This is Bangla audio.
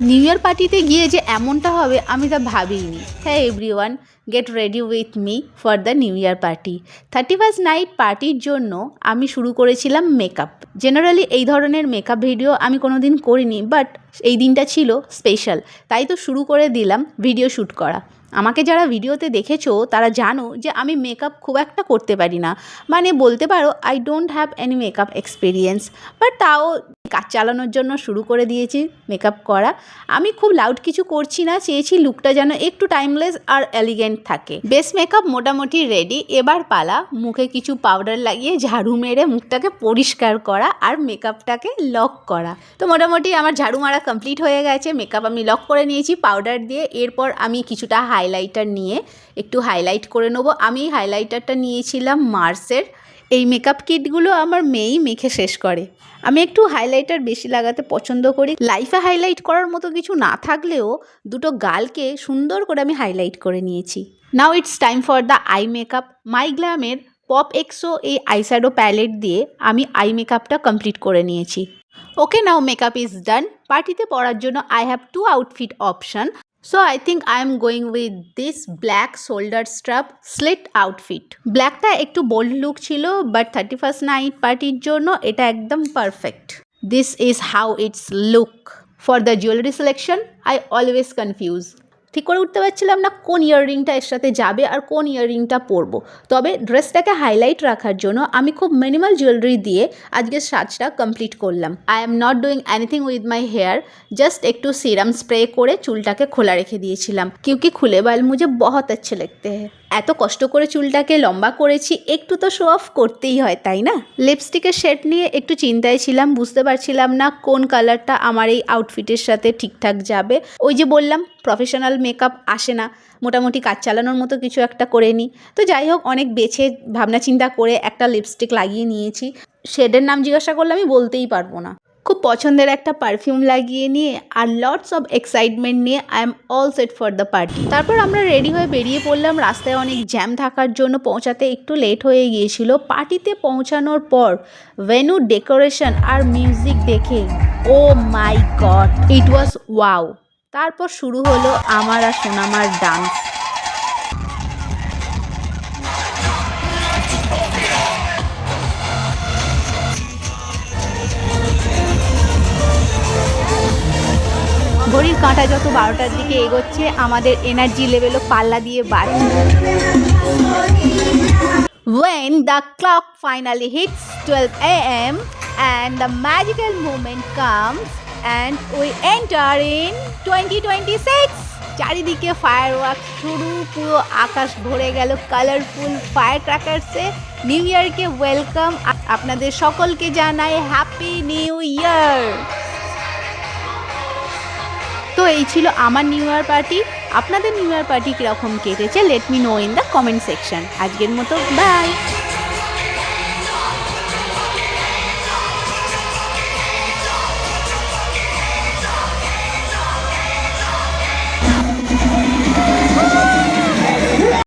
নিউ ইয়ার পার্টিতে গিয়ে যে এমনটা হবে আমি তা ভাবিনি। হ্যাঁ everyone, get ready with me for the new year party. 31st night পার্টির জন্য আমি শুরু করেছিলাম মেকআপ। জেনারেলি এই ধরনের মেকআপ ভিডিও আমি কোনো দিন করিনি, বাট এই দিনটা ছিল স্পেশাল, তাই তো শুরু করে দিলাম ভিডিও শ্যুট করা। আমাকে যারা ভিডিওতে দেখেছো তারা জানো যে আমি মেকআপ খুব একটা করতে পারি না, মানে বলতে পারো I don't have any makeup experience, but তাও কাজ চালানোর জন্য শুরু করে দিয়েছি মেকআপ করা। আমি খুব লাউড কিছু করছি না, চেয়েছি লুকটা যেন একটু টাইমলেস আর এলিগেন্ট থাকে। বেস মেকআপ মোটামুটি রেডি, এবার পালা মুখে কিছু পাউডার লাগিয়ে ঝাড়ু মেরে মুখটাকে পরিষ্কার করা আর মেকআপটাকে লক করা। তো মোটামুটি আমার ঝাড়ু মারা কমপ্লিট হয়ে গেছে, মেকআপ আমি লক করে নিয়েছি পাউডার দিয়ে। এরপর আমি কিছুটা হাইলাইটার নিয়ে একটু হাইলাইট করে নেবো। আমি হাইলাইটারটা নিয়েছিলাম মার্সের। এই মেকআপ কিটগুলো আমার মেয়েই মেখে শেষ করে। আমি একটু হাইলাইটার বেশি লাগাতে পছন্দ করি। লাইফে হাইলাইট করার মতো কিছু না থাকলেও দুটো গালকে সুন্দর করে আমি হাইলাইট করে নিয়েছি। Now it's time for the eye makeup. My গ্ল্যামের পপ এক্সো এই আইশ্যাডো প্যালেট দিয়ে আমি আই মেকআপটা কমপ্লিট করে নিয়েছি। Okay, now makeup is done. পার্টিতে পরার জন্য I have 2 outfit option. So I think I am going with this black shoulder strap slit outfit. ব্ল্যাকটা একটু বোল্ড লুক ছিল, বাট 31st নাইট পার্টির জন্য এটা একদম perfect. This is how it's look. For the jewelry selection, I always confuse. ঠিক করে উঠতে পারছিলাম না কোন ইয়াররিংটা এর সাথে যাবে আর কোন ইয়াররিংটা পরবো। তবে ড্রেসটাকে হাইলাইট রাখার জন্য আমি খুব মিনিমাল জুয়েলারি দিয়ে আজকের সাজটা কমপ্লিট করলাম। I am not doing anything with my hair, just একটু সিরাম স্প্রে করে চুলটাকে খোলা রেখে দিয়েছিলাম, क्योंकि खुले बाल मुझे बहुत अच्छे लगते हैं। এত কষ্ট করে চুলটাকে লম্বা করেছি, একটু তো শো অফ করতেই হয়, তাই না? লিপস্টিকের শেড নিয়ে একটু চিন্তায় ছিলাম, বুঝতে পারছিলাম না কোন কালারটা আমার এই আউটফিটের সাথে ঠিকঠাক যাবে। ওই যে বললাম প্রফেশনাল মেকআপ আসে না, মোটামুটি কাজ চালানোর মতো কিছু একটা করে নিই। তো যাই হোক, অনেক বেছে ভাবনা চিন্তা করে একটা লিপস্টিক লাগিয়ে নিয়েছি। শেডের নাম জিজ্ঞাসা করলে আমি বলতেই পারবো না। খুব পছন্দের একটা পারফিউম লাগিয়ে নিয়ে আর লটস অফ এক্সাইটমেন্ট নিয়ে I am all set for the party. তারপর আমরা রেডি হয়ে বেরিয়ে পড়লাম। রাস্তায় অনেক জ্যাম থাকার জন্য পৌঁছাতে একটু লেট হয়ে গিয়েছিল। পার্টিতে পৌঁছানোর পর ভেন্যু ডেকোরেশন আর মিউজিক দেখে ও মাই গড, ইট ওয়াজ ওয়াও। তারপর শুরু হলো আমার আর সোনামার ডান্স। ঘড়ির কাঁটা যত 12টার দিকে এগোচ্ছে, আমাদের এনার্জি লেভেলও পাল্লা দিয়ে বাড়ছে। When the clock finally hits 12 a.m. and the magical moment comes and we enter in 2026. চারিদিকে ফায়ারওয়ার্ক শুরু, পুরো আকাশ ভরে গেল কালারফুল ফায়ার ক্র্যাকারসে। নিউ ইয়ারকে ওয়েলকাম। আপনাদের সকলকে জানাই হ্যাপি নিউ ইয়ার। তো এই ছিল আমার নিউ ইয়ার পার্টি। আপনাদের নিউ ইয়ার পার্টি কীরকম কেটেছে let me no in the comment section. আজকের মতো বাই।